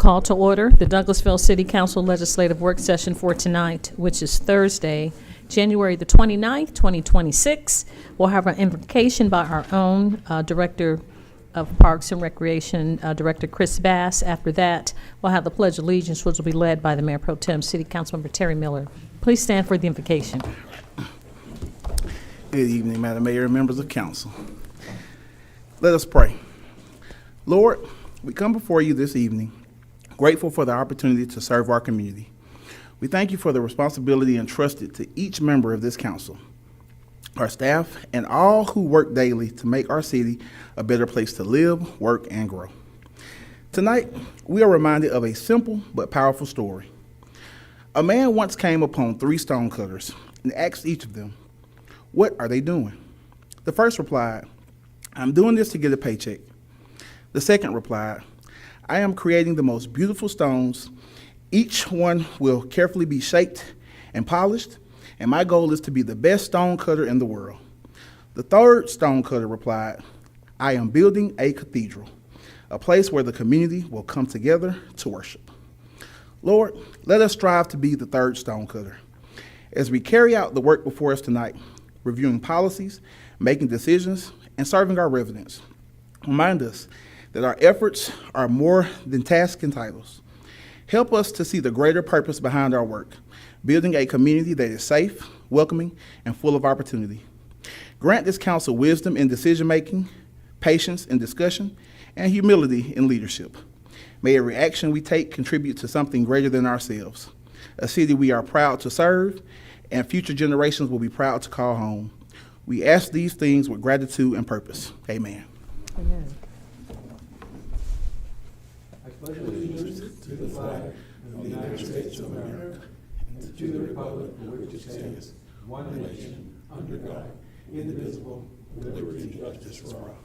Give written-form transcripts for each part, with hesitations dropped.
Call to order the Douglasville City Council Legislative Work Session for tonight, which is Thursday, January the 29th, 2026. We'll have an invocation by our own Director of Parks and Recreation, Director Chris Bass. After that, we'll have the Pledge of Allegiance, which will be led by the Mayor Pro Tem, City Councilmember Terry Miller. Please stand for the invocation. Good evening, Madam Mayor and members of council. Let us pray. Lord, we come before you this evening, grateful for the opportunity to serve our community. We thank you for the responsibility entrusted to each member of this council, our staff, and all who work daily to make our city a better place to live, work, and grow. Tonight, we are reminded of a simple but powerful story. A man once came upon 3 stonecutters and asked each of them, "What are they doing?" The first replied, "I'm doing this to get a paycheck." The second replied, "I am creating the most beautiful stones. Each one will carefully be shaped and polished, and my goal is to be the best stonecutter in the world." The third stonecutter replied, "I am building a cathedral, a place where the community will come together to worship." Lord, let us strive to be the third stonecutter. As we carry out the work before us tonight, reviewing policies, making decisions, and serving our residents, remind us that our efforts are more than tasks and titles. Help us to see the greater purpose behind our work, building a community that is safe, welcoming, and full of opportunity. Grant this council wisdom in decision-making, patience in discussion, and humility in leadership. May every action we take contribute to something greater than ourselves, a city we are proud to serve, and future generations will be proud to call home. We ask these things with gratitude and purpose. Amen. Amen. I pledge allegiance to the flag of the United States of America and to the republic for which it stands, one nation, under God, indivisible, with liberty and justice for all.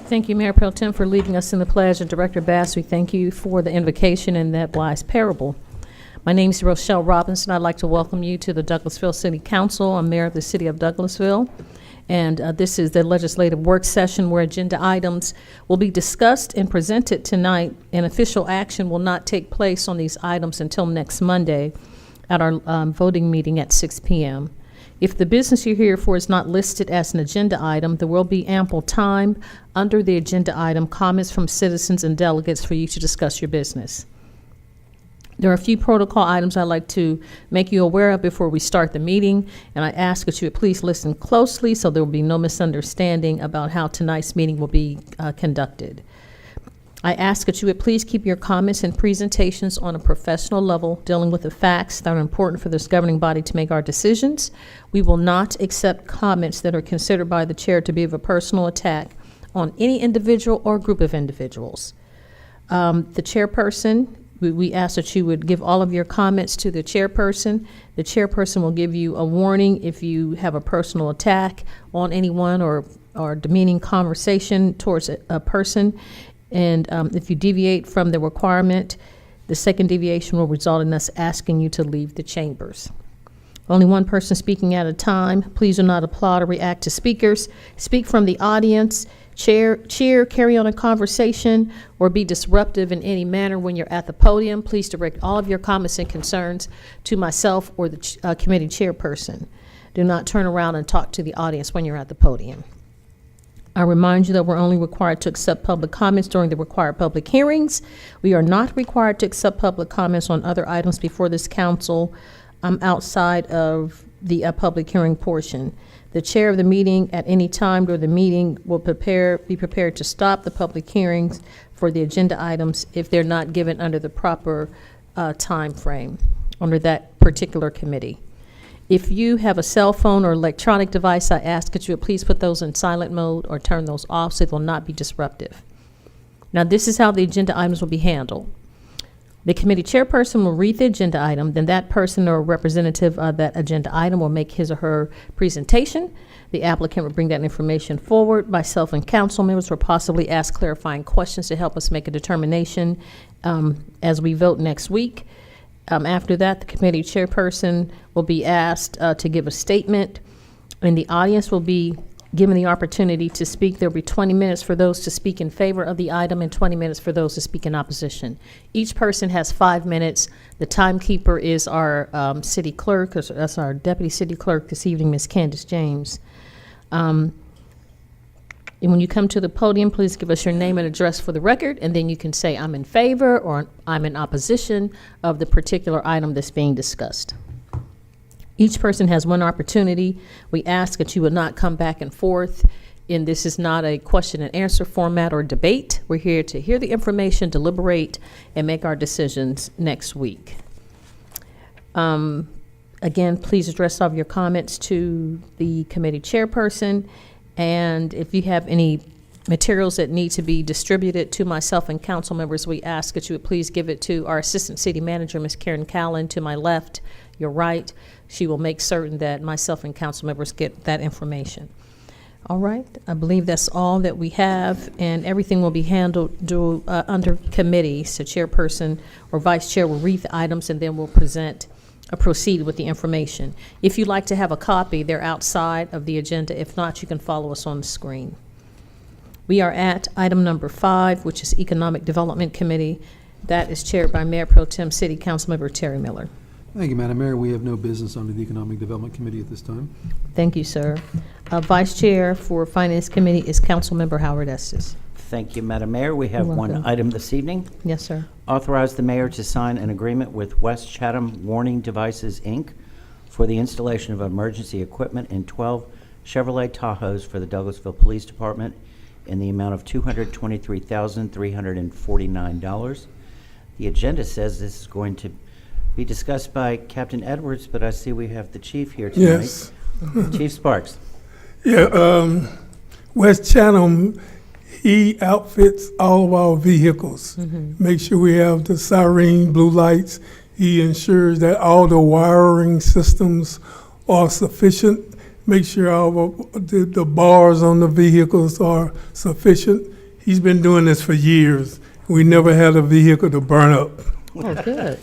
Thank you, Mayor Pro Tem, for leading us in the pledge, and Director Bass, we thank you for the invocation and that wise parable. My name is Rochelle Robinson. I'd like to welcome you to the Douglasville City Council. I'm Mayor of the City of Douglasville, and this is the legislative work session where agenda items will be discussed and presented tonight, and official action will not take place on these items until next Monday at our voting meeting at 6 p.m. If the business you're here for is not listed as an agenda item, there will be ample time under the agenda item, comments from citizens and delegates, for you to discuss your business. There are a few protocol items I'd like to make you aware of before we start the meeting, and I ask that you would please listen closely so there will be no misunderstanding about how tonight's meeting will be conducted. I ask that you would please keep your comments and presentations on a professional level, dealing with the facts that are important for this governing body to make our decisions. We will not accept comments that are considered by the chair to be of a personal attack on any individual or group of individuals. The chairperson, we ask that you would give all of your comments to the chairperson. The chairperson will give you a warning if you have a personal attack on anyone or demeaning conversation towards a person. And if you deviate from the requirement, the second deviation will result in us asking you to leave the chambers. Only one person speaking at a time. Please do not applaud or react to speakers. Speak from the audience. Cheer, carry on a conversation, or be disruptive in any manner when you're at the podium. Please direct all of your comments and concerns to myself or the committee chairperson. Do not turn around and talk to the audience when you're at the podium. I remind you that we're only required to accept public comments during the required public hearings. We are not required to accept public comments on other items before this council outside of the public hearing portion. The chair of the meeting at any time during the meeting will be prepared to stop the public hearings for the agenda items if they're not given under the proper time frame under that particular committee. If you have a cell phone or electronic device, I ask that you would please put those in silent mode or turn those off so it will not be disruptive. Now, this is how the agenda items will be handled. The committee chairperson will read the agenda item, then that person or representative of that agenda item will make his or her presentation. The applicant will bring that information forward. Myself and council members will possibly ask clarifying questions to help us make a determination as we vote next week. After that, the committee chairperson will be asked to give a statement, and the audience will be Given the opportunity to speak, there will be 20 minutes for those to speak in favor of the item and 20 minutes for those to speak in opposition. Each person has 5 minutes. The timekeeper is our city clerk, that's our deputy city clerk this evening, Ms. Candace James. And when you come to the podium, please give us your name and address for the record, and then you can say I'm in favor or I'm in opposition of the particular item that's being discussed. Each person has one opportunity. We ask that you would not come back and forth. And this is not a question and answer format or debate. We're here to hear the information, deliberate, and make our decisions next week. Again, please address all of your comments to the committee chairperson. And if you have any materials that need to be distributed to myself and council members, we ask that you would please give it to our Assistant City Manager, Ms. Karen Callan, to my left, your right. She will make certain that myself and council members get that information. All right, I believe that's all that we have, and everything will be handled under committee. So chairperson or vice chair will read the items, and then we'll proceed with the information. If you'd like to have a copy, they're outside of the agenda. If not, you can follow us on the screen. We are at item number 5, which is Economic Development Committee. That is chaired by Mayor Pro Tem City Councilmember Terry Miller. Thank you, Madam Mayor. We have no business under the Economic Development Committee at this time. Thank you, sir. Vice Chair for Finance Committee is Councilmember Howard Estes. Thank you, Madam Mayor. We have You're one welcome. item this evening. Yes, sir. Authorize the mayor to sign an agreement with West Chatham Warning Devices, Inc. for the installation of emergency equipment in 12 Chevrolet Tahoes for the Douglasville Police Department in the amount of $223,349. The agenda says this is going to be discussed by Captain Edwards, but I see we have the chief here tonight. Yes. Chief Sparks. Yeah, West Chatham, he outfits all of our vehicles. Make sure we have the siren, blue lights. He ensures that all the wiring systems are sufficient. Make sure all of the bars on the vehicles are sufficient. He's been doing this for years. We never had a vehicle to burn up. Oh, good.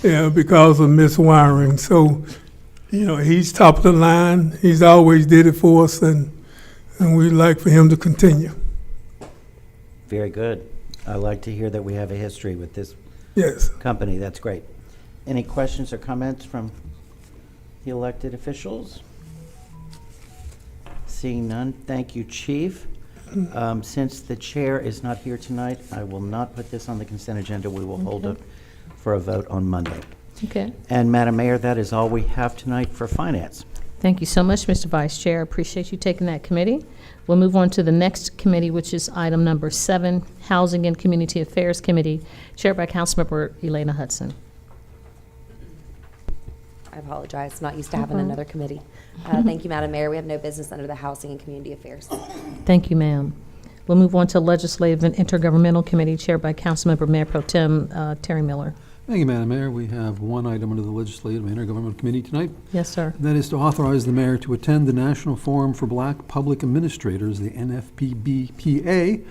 Yeah, because of miswiring. So, you know, he's top of the line. He's always did it for us, and we'd like for him to continue. Very good. I like to hear that we have a history with this Yes. company. That's great. Any questions or comments from the elected officials? Seeing none, thank you, Chief. Since the chair is not here tonight, I will not put this on the consent agenda. We will hold it for a vote on Monday. Okay. And Madam Mayor, that is all we have tonight for finance. Thank you so much, Mr. Vice Chair. I appreciate you taking that committee. We'll move on to the next committee, which is item number 7, Housing and Community Affairs Committee, chaired by Councilmember Elena Hudson. I apologize, not used to having another committee. Thank you, Madam Mayor. We have no business under the Housing and Community Affairs. Thank you, ma'am. We'll move on to Legislative and Intergovernmental Committee, chaired by Councilmember Mayor Pro Tem Terry Miller. Thank you, Madam Mayor. We have one item under the Legislative and Intergovernmental Committee tonight. Yes, sir. That is to authorize the mayor to attend the National Forum for Black Public Administrators, the NFPBPA,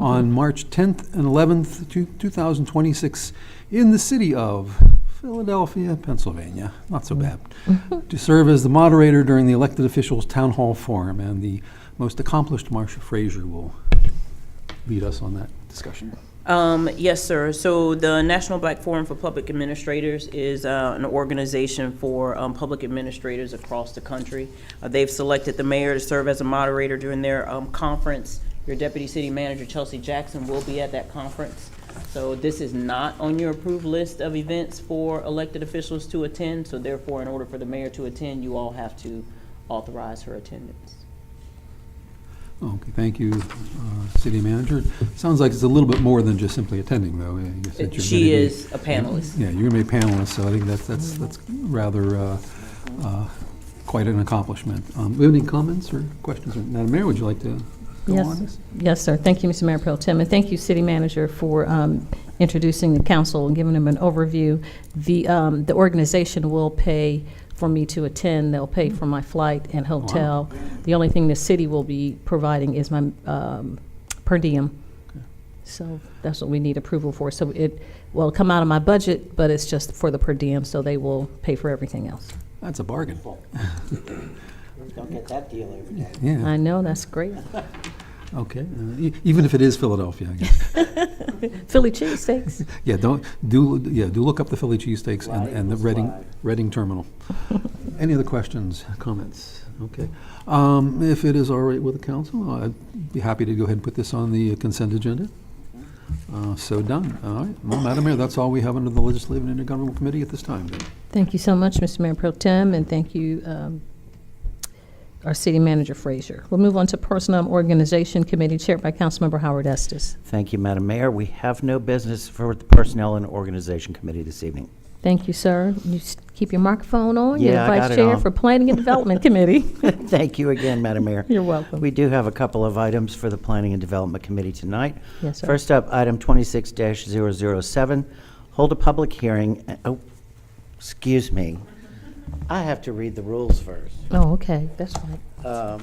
on March 10th and 11th, 2026, in the city of Philadelphia, Pennsylvania. Not so bad. To serve as the moderator during the elected officials' town hall forum, and the most accomplished Marcia Frazier will lead us on that discussion. Yes, sir. So the National Black Forum for Public Administrators is an organization for public administrators across the country. They've selected the mayor to serve as a moderator during their conference. Your Deputy City Manager, Chelsea Jackson, will be at that conference. So this is not on your approved list of events for elected officials to attend. So therefore, in order for the mayor to attend, you all have to authorize her attendance. Okay, thank you, City Manager. Sounds like it's a little bit more than just simply attending, though. I guess that you're She gonna be- is a panelist. Yeah, you're going to be a panelist, so I think that's rather quite an accomplishment. Do we have any comments or questions? Madam Mayor, would you like to go on this? Yes, sir. Thank you, Mr. Mayor Pro Tem, and thank you, City Manager, for introducing the council and giving them an overview. The organization will pay for me to attend. They'll pay for my flight and hotel. Wow. The only thing the city will be providing is my per diem. Okay. So that's what we need approval for. So it will come out of my budget, but it's just for the per diem, so they will pay for everything else. That's a bargain. Don't get that deal every day. Yeah, I know, that's great. okay. Even if it is Philadelphia, I guess. Philly cheesesteaks. Yeah, do look up the Philly cheesesteaks and the Flag was flag. Reading terminal. Any other questions, comments? Okay. If it is all right with the council, I'd be happy to go ahead and put this on the consent agenda. So done. All right. Well, Madam Mayor, that's all we have under the Legislative and Intergovernmental Committee at this time. Thank you so much, Mr. Mayor Pro Tem, and thank you, our City Manager Frazier. We'll move on to Personnel and Organization Committee, chaired by Councilmember Howard Estes. Thank you, Madam Mayor. We have no business for the Personnel and Organization Committee this evening. Thank you, sir. You keep your microphone on. You're Yeah, the I got Vice it Chair on. for Planning and Development Committee. Thank you again, Madam Mayor. You're welcome. We do have a couple of items for the Planning and Development Committee tonight. Yes, sir. First up, item 26-007, hold a public hearing. Oh, excuse me. I have to read the rules first. Oh, okay, that's right.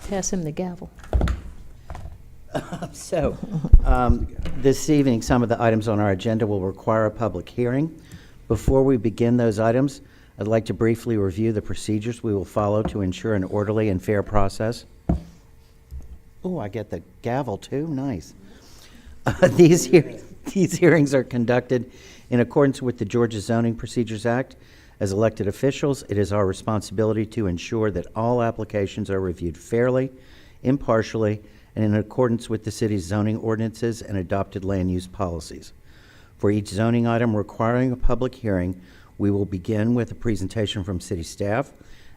Pass him the gavel. So, this evening, some of the items on our agenda will require a public hearing. Before we begin those items, I'd like to briefly review the procedures we will follow to ensure an orderly and fair process. Oh, I get the gavel too, nice. These hearings are conducted in accordance with the Georgia Zoning Procedures Act. As elected officials, it is our responsibility to ensure that all applications are reviewed fairly, impartially, and in accordance with the city's zoning ordinances and adopted land use policies. For each zoning item requiring a public hearing, we will begin with a presentation from city staff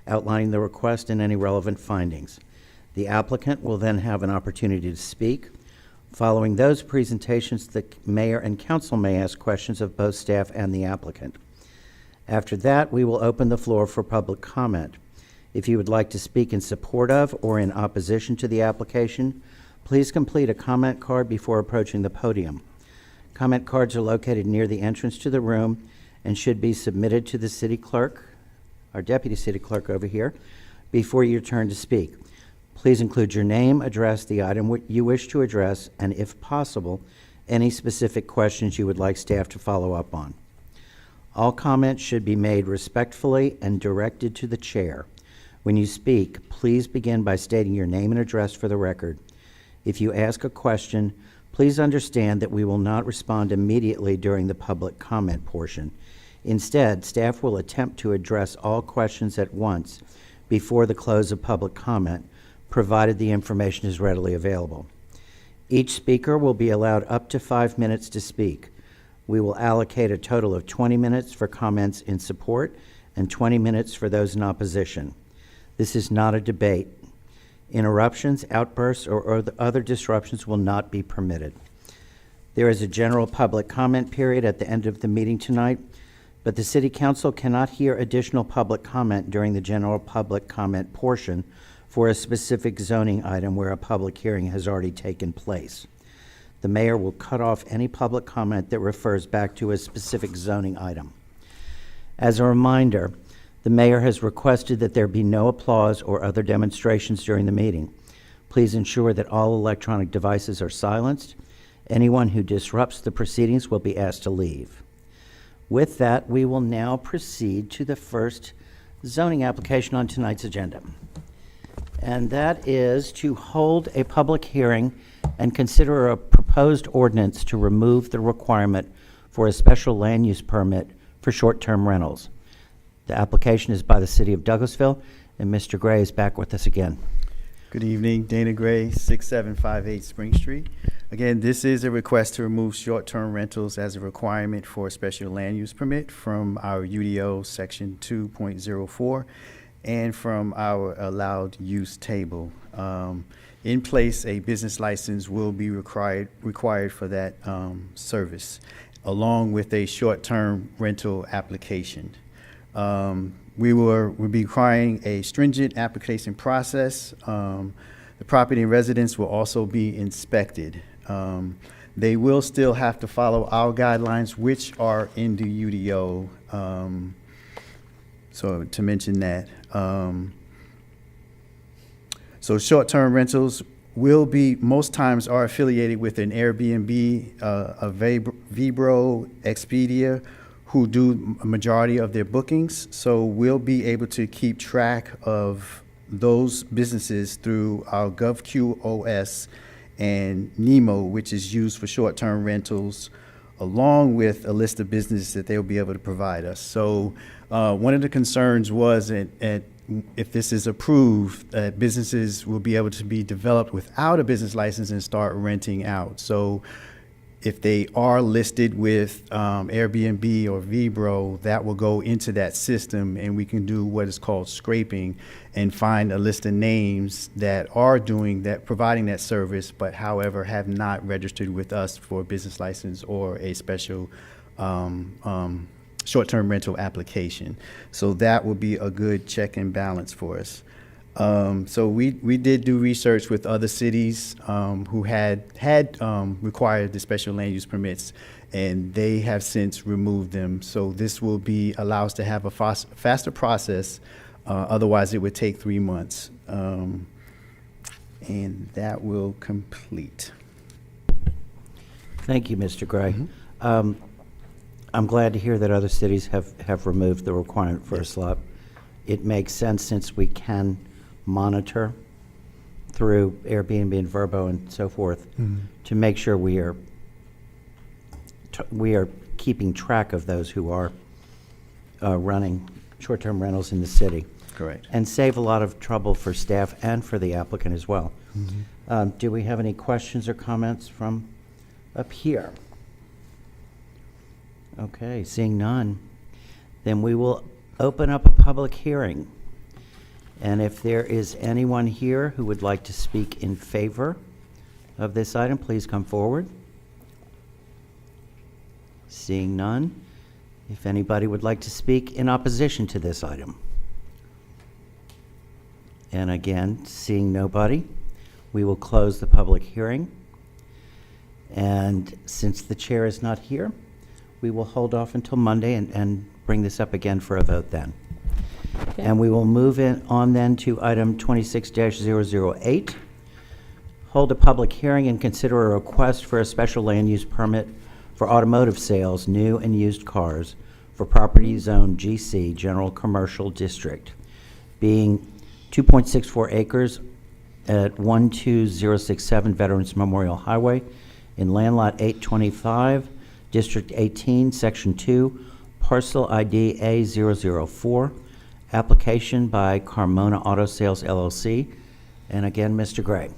outlining the request and any relevant findings. The applicant will then have an opportunity to speak. Following those presentations, the mayor and council may ask questions of both staff and the applicant. After that, we will open the floor for public comment. If you would like to speak in support of or in opposition to the application, please complete a comment card before approaching the podium. Comment cards are located near the entrance to the room and should be submitted to the city clerk, our deputy city clerk over here, before your turn to speak. Please include your name, address, the item you wish to address, and if possible, any specific questions you would like staff to follow up on. All comments should be made respectfully and directed to the chair. When you speak, please begin by stating your name and address for the record. If you ask a question, please understand that we will not respond immediately during the public comment portion. Instead, staff will attempt to address all questions at once before the close of public comment, provided the information is readily available. Each speaker will be allowed up to 5 minutes to speak. We will allocate a total of 20 minutes for comments in support and 20 minutes for those in opposition. This is not a debate. Interruptions, outbursts, or other disruptions will not be permitted. There is a general public comment period at the end of the meeting tonight, but the City Council cannot hear additional public comment during the general public comment portion for a specific zoning item where a public hearing has already taken place. The mayor will cut off any public comment that refers back to a specific zoning item. As a reminder, the mayor has requested that there be no applause or other demonstrations during the meeting. Please ensure that all electronic devices are silenced. Anyone who disrupts the proceedings will be asked to leave. With that, we will now proceed to the first zoning application on tonight's agenda. And that is to hold a public hearing and consider a proposed ordinance to remove the requirement for a special land use permit for short-term rentals. The application is by the City of Douglasville, and Mr. Gray is back with us again. Good evening, Dana Gray, 6758 Spring Street. Again, this is a request to remove short-term rentals as a requirement for a special land use permit from our UDO section 2.04 and from our allowed use table. In place, a business license will be required for that service, along with a short-term rental application. We will be requiring a stringent application process. The property and residents will also be inspected. They will still have to follow our guidelines, which are in the UDO. So to mention that. So short-term rentals will be, most times are affiliated with an Airbnb, a Vibro, Expedia, who do a majority of their bookings. So we'll be able to keep track of those businesses through our GovQ OS and NEMO, which is used for short-term rentals, along with a list of businesses that they'll be able to provide us. So one of the concerns was if this is approved, businesses will be able to be developed without a business license and start renting out. So if they are listed with Airbnb or Vibro, that will go into that system, and we can do what is called scraping and find a list of names that are doing that, providing that service, but however have not registered with us for a business license or a special short-term rental application. So that will be a good check and balance for us. So we did do research with other cities who had required the special land use permits, and they have since removed them. So this will allow us to have a faster process. Otherwise, it would take 3 months. And that will complete. Thank you, Mr. Gray. I'm glad to hear that other cities have removed the requirement for a slot. It makes sense since we can monitor through Airbnb and Vrbo and so forth to make sure we are keeping track of those who are running short-term rentals in the city. Correct. And save a lot of trouble for staff and for the applicant as well. Do we have any questions or comments from up here? Okay, seeing none, then we will open up a public hearing. And if there is anyone here who would like to speak in favor of this item, please come forward. Seeing none, if anybody would like to speak in opposition to this item. And again, seeing nobody, we will close the public hearing. And since the chair is not here, we will hold off until Monday and bring this up again for a vote then. Okay. And we will move on then to item 26-008. Hold a public hearing and consider a request for a special land use permit for automotive sales, new and used cars, for property zone GC, General Commercial District, being 2.64 acres at 12067 Veterans Memorial Highway in land lot 825, District 18, Section 2, Parcel ID A004, application by Carmona Auto Sales LLC. And again, Mr. Gray.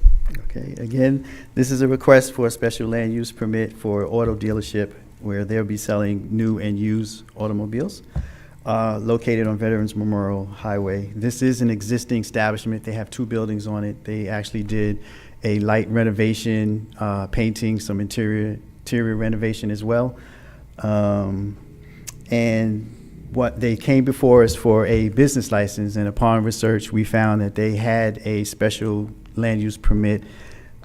Okay, again, this is a request for a special land use permit for auto dealership where they'll be selling new and used automobiles located on Veterans Memorial Highway. This is an existing establishment. They have 2 buildings on it. They actually did a light renovation, painting, some interior renovation as well. And what they came before us for a business license, and upon research, we found that they had a special land use permit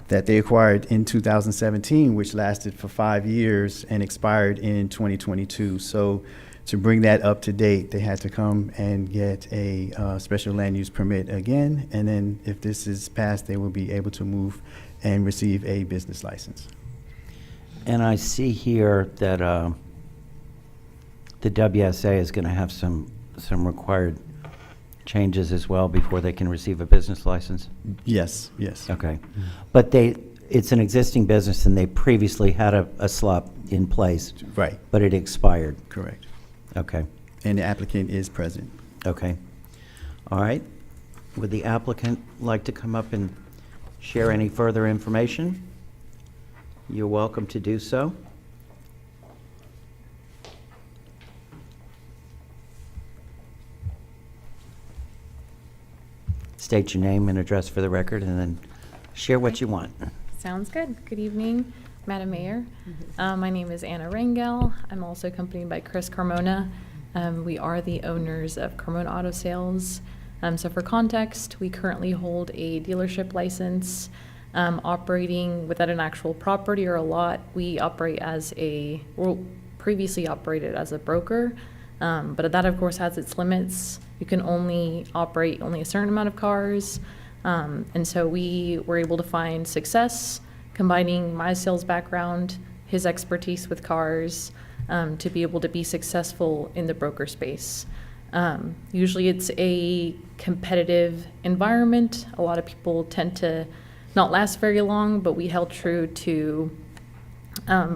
that they acquired in 2017, which lasted for 5 years and expired in 2022. So to bring that up to date, they had to come and get a special land use permit again, and then if this is passed, they will be able to move and receive a business license. And I see here that the WSA is going to have some required changes as well before they can receive a business license? Yes, yes. Okay. But it's an existing business and they previously had a slot in place, Right, but it expired. correct. Okay. And the applicant is present. Okay. All right. Would the applicant like to come up and share any further information? You're welcome to do so. State your name and address for the record, and then share what you want. Sounds good. Good evening, Madam Mayor. My name is Anna Rangel. I'm also accompanied by Chris Carmona. We are the owners of Carmona Auto Sales. So for context, we currently hold a dealership license operating without an actual property or a lot. We operate previously operated as a broker, but that of course has its limits. You can only operate a certain amount of cars. And so we were able to find success combining my sales background, his expertise with cars, to be able to be successful in the broker space. Usually it's a competitive environment. A lot of people tend to not last very long, but we held true to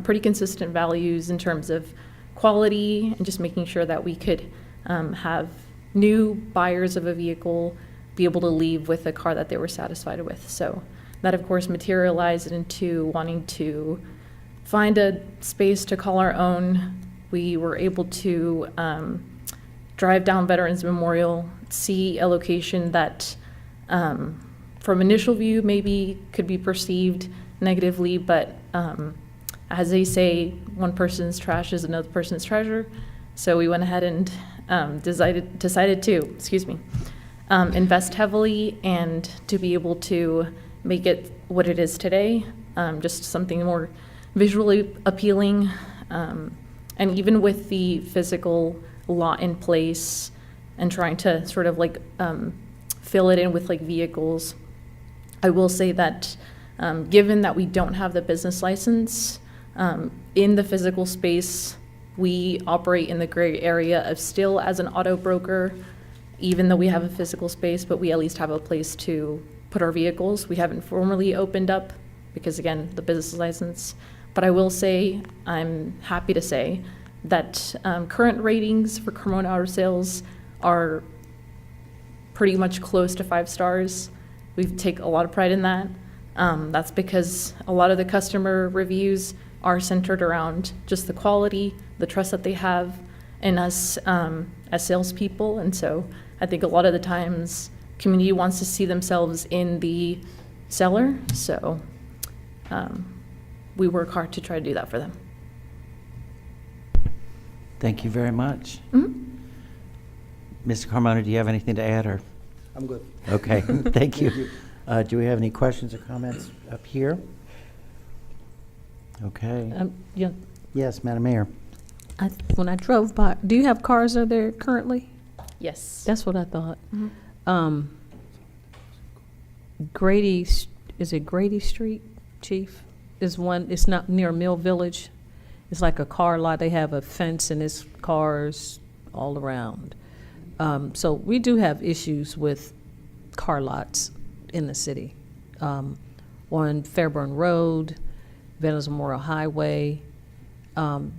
pretty consistent values in terms of quality and just making sure that we could have new buyers of a vehicle be able to leave with a car that they were satisfied with. So that, of course, materialized into wanting to find a space to call our own. We were able to drive down Veterans Memorial, see a location that from initial view maybe could be perceived negatively, but as they say, one person's trash is another person's treasure. So we went ahead and decided to, invest heavily and to be able to make it what it is today, just something more visually appealing. And even with the physical lot in place and trying to sort of like fill it in with like vehicles, I will say that given that we don't have the business license, in the physical space, we operate in the gray area of still as an auto broker, even though we have a physical space, but we at least have a place to put our vehicles. We haven't formally opened up because, again, the business license. But I will say, I'm happy to say that current ratings for Carmona Auto Sales are pretty much close to 5 stars. We take a lot of pride in that. That's because a lot of the customer reviews are centered around just the quality, the trust that they have in us as salespeople. And so I think a lot of the times community wants to see themselves in the seller. So we work hard to try to do that for them. Thank you very much. Mhm. Mr. Carmona, do you have anything to add, or? I'm good. Okay, thank you. Do we have any questions or comments up here? Okay. Yeah, Yes, Madam Mayor. when I drove by, do you have cars there currently? Yes. That's what I thought. Mhm. Grady, is it Grady Street, Chief? Is one, it's not near Mill Village. It's like a car lot. They have a fence and it's cars all around. So we do have issues with car lots in the city. On Fairburn Road, Veterans Memorial Highway,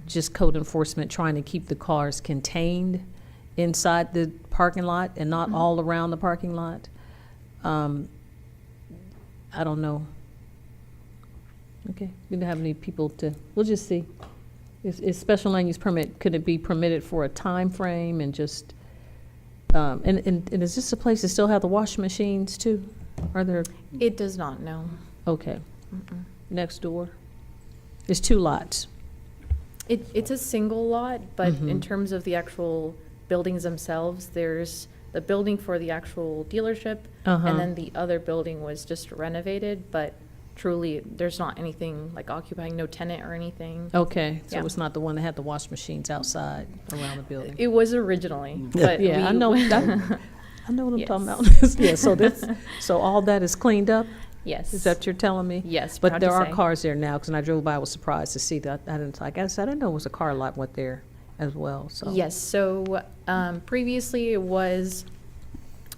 just code enforcement trying to keep the cars contained inside the parking lot and not all around the parking lot. I don't know. Okay, we don't have any people to, we'll just see. Is special land use permit, could it be permitted for a time frame and just, and is this a place that still have the washing machines too? Are there, It does not, no. okay, next door? There's 2 lots. It's a single lot, but in Mhm. terms of the actual buildings themselves, there's the building for the actual dealership, Uh-huh. and then the other building was just renovated, but truly, there's not anything like occupying, no tenant or anything. Okay, so Yeah. it's not the one that had the wash machines outside around the building? It was originally, but Yeah, I we- know that. I know what I'm talking Yes. about. Yeah, so that's, so all that is cleaned up? Yes. Is that what you're telling me? Yes, But proud there to are say. cars there now, because when I drove by, I was surprised to see that. I didn't know it was a car lot went there as well, so. Yes, so previously it was,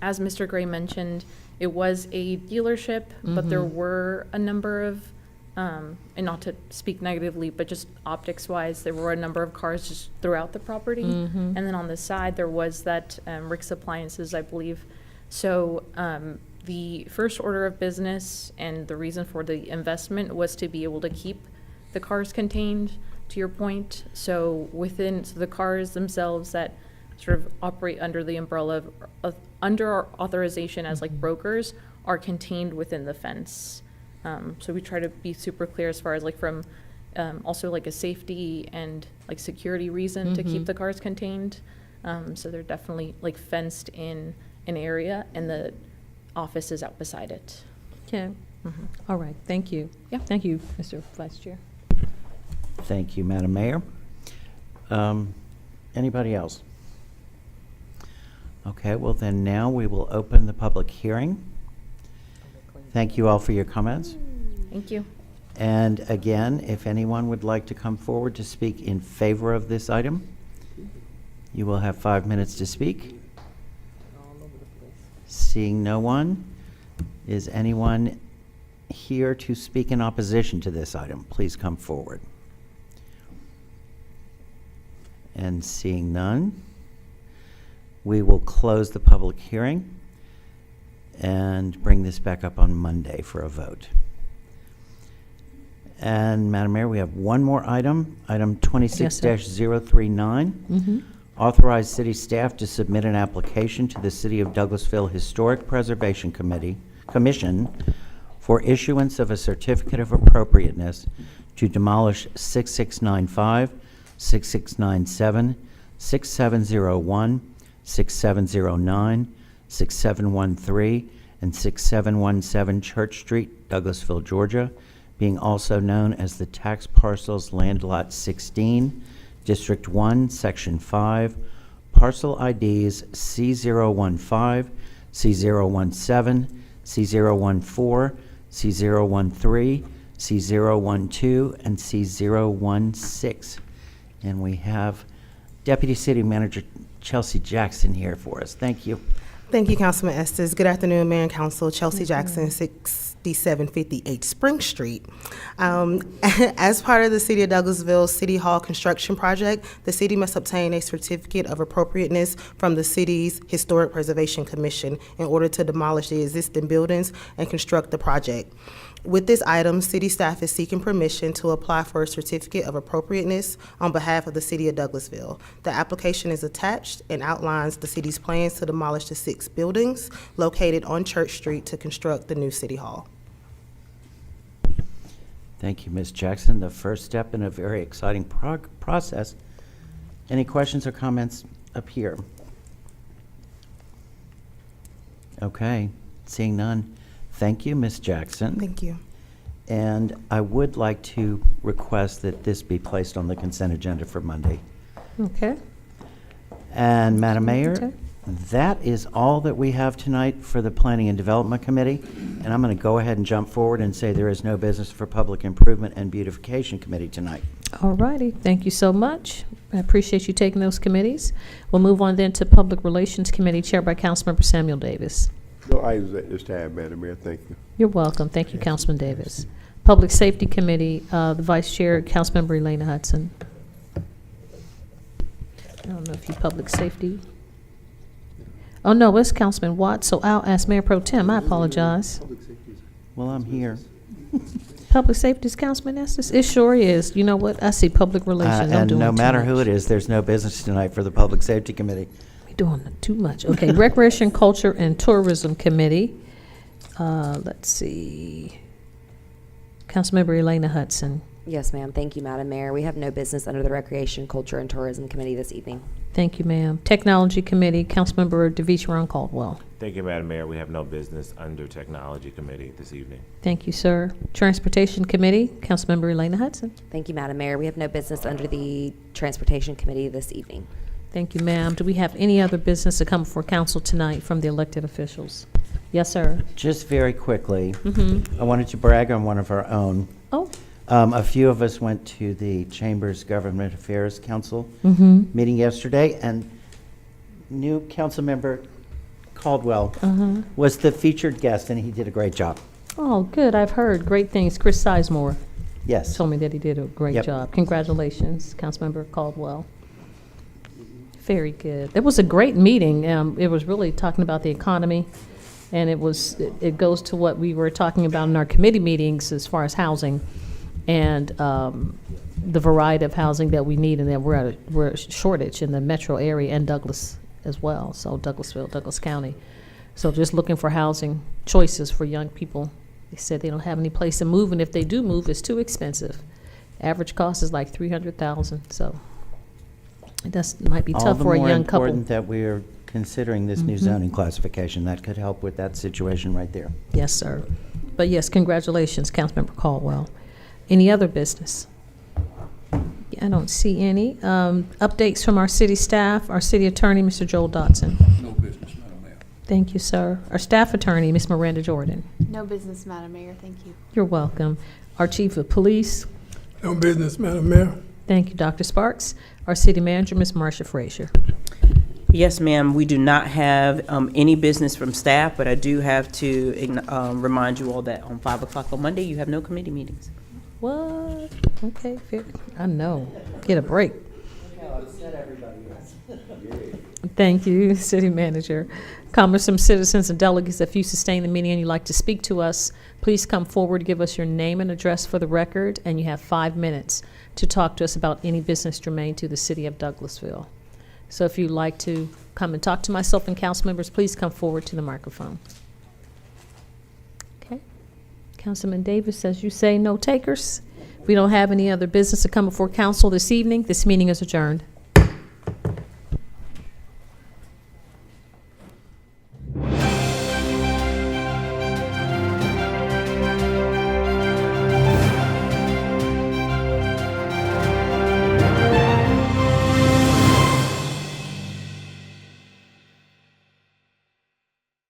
as Mr. Gray mentioned, it was a dealership, but there Mhm. were a number of, and not to speak negatively, but just optics-wise, there were a number of cars just throughout the property. Mhm. And then on the side, there was that Rick's Appliances, I believe. So the first order of business and the reason for the investment was to be able to keep the cars contained, to your point. So the cars themselves that sort of operate under the umbrella of under our authorization as like brokers are contained within the fence. So we try to be super clear as far as like from also like a safety and like security reason to keep Mhm. the cars contained. So they're definitely like fenced in an area and the office is out beside it. Okay, all right, thank you. Yeah. Thank you, Mr. Vice Chair. Thank you, Madam Mayor. Anybody else? Okay, well then now we will open the public hearing. Thank you all for your comments. Thank you. And again, if anyone would like to come forward to speak in favor of this item, you will have 5 minutes to speak. Seeing no one, is anyone here to speak in opposition to this item? Please come forward. And seeing none, we will close the public hearing and bring this back up on Monday for a vote. And Madam Mayor, we have one more item, item 26-039. Authorize city staff to submit an application to the City of Douglasville Historic Preservation Commission for issuance of a certificate of appropriateness to demolish 6695, 6697, 6701, 6709, 6713, and 6717 Church Street, Douglasville, Georgia, being also known as the tax parcels Land Lot 16, District 1, Section 5, parcel IDs C015, C017, C014, C013, C012, and C016. And we have Deputy City Manager Chelsea Jackson here for us. Thank you. Thank you, Councilman Estes. Good afternoon, Mayor and Council. Chelsea Jackson, 6758 Spring Street. As part of the City of Douglasville City Hall construction project, the city must obtain a certificate of appropriateness from the city's Historic Preservation Commission in order to demolish the existing buildings and construct the project. With this item, city staff is seeking permission to apply for a certificate of appropriateness on behalf of the City of Douglasville. The application is attached and outlines the city's plans to demolish the 6 buildings located on Church Street to construct the new City Hall. Thank you, Ms. Jackson. The first step in a very exciting process. Any questions or comments up here? Okay, seeing none. Thank you, Ms. Jackson. Thank you. And I would like to request that this be placed on the consent agenda for Monday. Okay. And Madam Mayor, Okay. that is all that we have tonight for the Planning and Development Committee. And I'm going to go ahead and jump forward and say there is no business for Public Improvement and Beautification Committee tonight. All righty. Thank you so much. I appreciate you taking those committees. We'll move on then to Public Relations Committee, chaired by Councilmember Samuel Davis. No items at this time, Madam Mayor. Thank you. You're welcome. Thank you, Councilman Davis. Public Safety Committee, the Vice Chair, Councilmember Elena Hudson. I don't know if you Public Safety. Oh, no, it's Councilman Watts, so I'll ask Mayor Pro Tem. I apologize. Well, I'm here. Public Safety is Councilman Estes? It sure is. You know what? I see Public Relations. I'm And doing no too matter who much. it is, there's no business tonight for the Public Safety Committee. We're doing too much. Okay, Recreation, Culture, and Tourism Committee. Let's see. Councilmember Elena Hudson. Yes, ma'am. Thank you, Madam Mayor. We have no business under the Recreation, Culture, and Tourism Committee this evening. Thank you, ma'am. Technology Committee, Councilmember DeVitron Caldwell. Thank you, Madam Mayor. We have no business under Technology Committee this evening. Thank you, sir. Transportation Committee, Councilmember Elena Hudson. Thank you, Madam Mayor. We have no business under the Transportation Committee this evening. Thank you, ma'am. Do we have any other business to come before council tonight from the elected officials? Yes, sir. Just very quickly, Mm-hmm. I wanted to brag on one of our own. Oh. A few of us went to the Chamber's Government Affairs Council Mm-hmm. meeting yesterday, and new council member Caldwell Uh-huh. was the featured guest, and he did a great job. Oh, good. I've heard great things. Chris Sizemore Yes. told me that he did a great Yep. job. Congratulations, Councilmember Caldwell. Very good. It was a great meeting. It was really talking about the economy, and it goes to what we were talking about in our committee meetings as far as housing and the variety of housing that we need, and that we're a shortage in the metro area and Douglas as well. So Douglasville, Douglas County. So just looking for housing choices for young people. They said they don't have any place to move, and if they do move, it's too expensive. Average cost is like $300,000. So it might be tough for a young couple. All the more important that we are considering this new Mhm. zoning classification. That could help with that situation right there. Yes, sir. But yes, congratulations, Councilmember Caldwell. Any other business? I don't see any. Updates from our city staff, our city attorney, Mr. Joel Dotson. No business, Madam Mayor. Thank you, sir. Our staff attorney, Ms. Miranda Jordan. No business, Madam Mayor. Thank you. You're welcome. Our chief of police. No business, Madam Mayor. Thank you, Dr. Sparks. Our city manager, Ms. Marsha Frazier. Yes, ma'am, we do not have any business from staff, but I do have to remind you all that on 5 o'clock on Monday, you have no committee meetings. What? Okay, fair. I know. Get a break. Thank you, city manager. Comments from citizens and delegates. If you sustain the meeting and you'd like to speak to us, please come forward, give us your name and address for the record, and you have 5 minutes to talk to us about any business germane to the city of Douglasville. So if you'd like to come and talk to myself and council members, please come forward to the microphone. Okay. Councilman Davis, as you say, no takers. If we don't have any other business to come before council this evening, this meeting is adjourned.